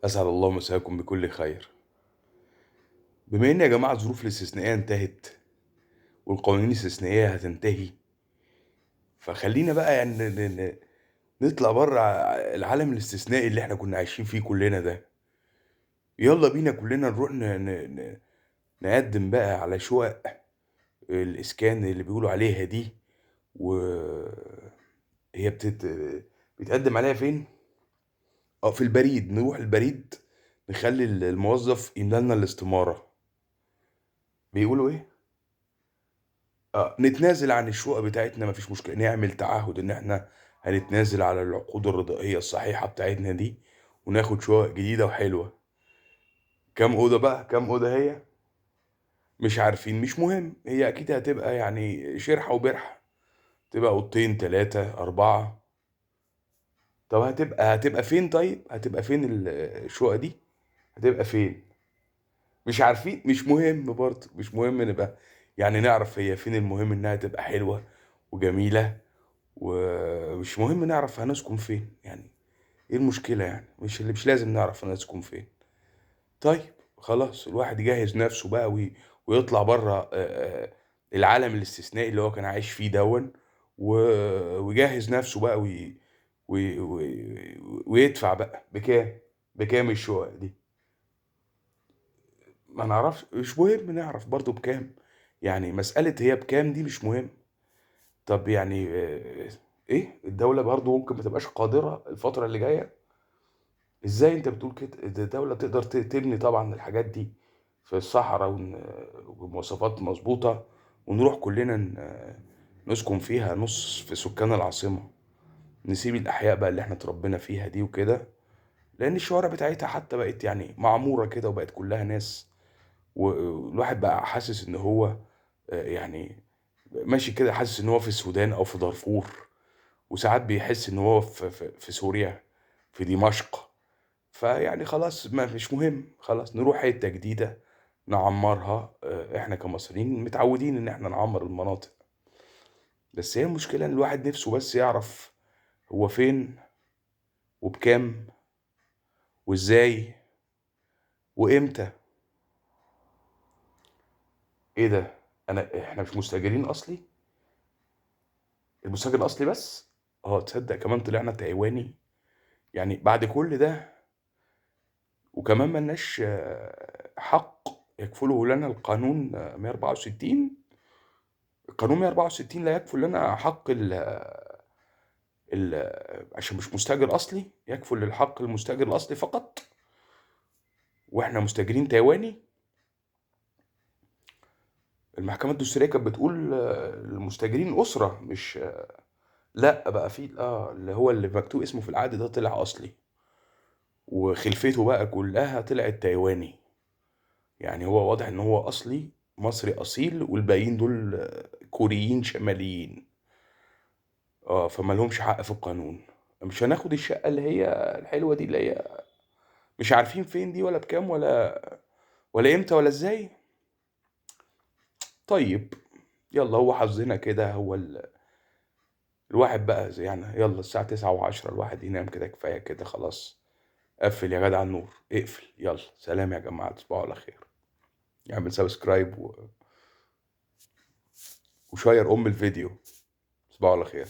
أسعد الله مساكم بكل خير. بما إن يا جماعة الظروف الاستثنائية انتهت والقوانين الاستثنائية هتنتهي، فخلينا بقى يعني نطلع بره العالم الاستثنائي اللي احنا كنا عايشين فيه كلنا ده. يلا بينا كلنا نروح نقدم بقى على شقق الإسكان اللي بيقولوا عليها دي. وهي بيتقدم عليها فين؟ في البريد. نروح البريد، نخلي الموظف يملى لنا الاستمارة. بيقولوا إيه؟ نتنازل عن الشقق بتاعتنا، مفيش مشكلة، نعمل تعهد إن إحنا هنتنازل على العقود الرضائية الصحيحة بتاعتنا دي وناخد شقق جديدة وحلوة. كام أوضة بقى؟ كام أوضة هي؟ مش عارفين، مش مهم، هي أكيد هتبقى يعني شرحة وبرحة، تبقى أوضتين تلاتة أربعة. طب هتبقى فين؟ طيب هتبقى فين الشقق دي؟ هتبقى فين؟ مش عارفين، مش مهم برضه، مش مهم نبقى يعني نعرف هي فين، المهم إنها تبقى حلوة وجميلة. ومش مهم نعرف هنسكن فين، يعني ايه المشكلة؟ يعني مش لازم نعرف هنسكن فين. طيب خلاص، الواحد يجهز نفسه بقى ويطلع بره العالم الاستثنائي اللي هو كان عايش فيه دون، ويجهز نفسه بقى ويدفع بقى بكام؟ بكام الشقق دي؟ ما نعرفش، مش مهم نعرف برضو بكام. يعني مسألة هي بكام دي مش مهم. طب يعني ايه، الدولة برضو ممكن ما تبقاش قادرة الفترة اللي جاية؟ ازاي انت بتقول كده؟ ده الدولة تقدر تبني طبعا الحاجات دي في الصحراء ومواصفات مظبوطة، ونروح كلنا نسكن فيها نص في سكان العاصمة، نسيب الأحياء بقى اللي احنا اتربينا فيها دي وكده. لأن الشوارع بتاعتها حتى بقت يعني معمورة كده وبقت كلها ناس، والواحد بقى حاسس إن هو يعني ماشي كده، حاسس إن هو في السودان أو في دارفور، وساعات بيحس إن هو في سوريا، في دمشق. فيعني خلاص، ما مش مهم، خلاص نروح حتة جديدة نعمرها. احنا كمصريين متعودين ان احنا نعمر المناطق. بس هي المشكلة ان الواحد نفسه بس يعرف هو فين وبكام وازاي وامتى. ايه ده؟ احنا مش مستاجرين اصلي؟ المستاجر الاصلي بس. تصدق كمان طلعنا تايواني؟ يعني بعد كل ده وكمان ملناش حق يكفله لنا القانون 164. القانون 164 لا يكفل لنا حق عشان مش مستأجر أصلي، يكفل للحق المستأجر الأصلي فقط، وإحنا مستأجرين تايواني. المحكمة الدستورية كانت بتقول المستأجرين أسرة، مش لا بقى في اللي هو اللي مكتوب اسمه في العقد ده طلع أصلي، وخلفته بقى كلها طلعت تايواني. يعني هو واضح إن هو أصلي مصري أصيل، والباقيين دول كوريين شماليين. فما لهمش حق في القانون. مش هناخد الشقة اللي هي الحلوة دي، اللي هي مش عارفين فين دي ولا بكام ولا امتى ولا ازاي. طيب يلا، هو حظنا كده. هو الواحد بقى زي يعني، يلا الساعة 9 و10 الواحد ينام كده، كفاية كده خلاص. قفل يا جدع النور، اقفل، يلا سلام يا جماعة، تصبحوا على خير. اعمل سبسكرايب وشير الفيديو. تصبحوا على خير.